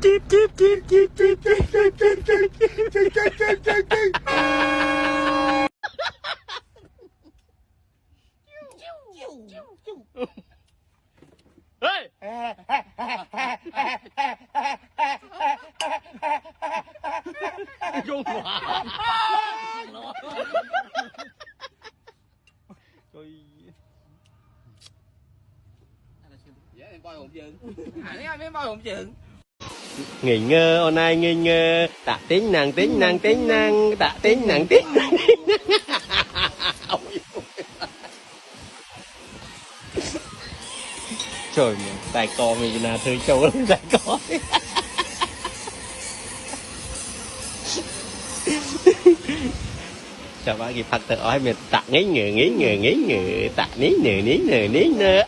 Tiếp tiếp tiếp tiếp tiếp tiếp tiếp tiếp tiếp tiếp tiếp tiếp tiếp. Trung Hoa. Nghỉ ngơi hôm nay nghỉ ngơi tạ tính nàng tạ tính nàng tính. Trời ơi, đại co mình là thời châu lắm đại co. Chào bác kịp thật tự hỏi mình tạ nghĩ ngờ tạ ní nờ.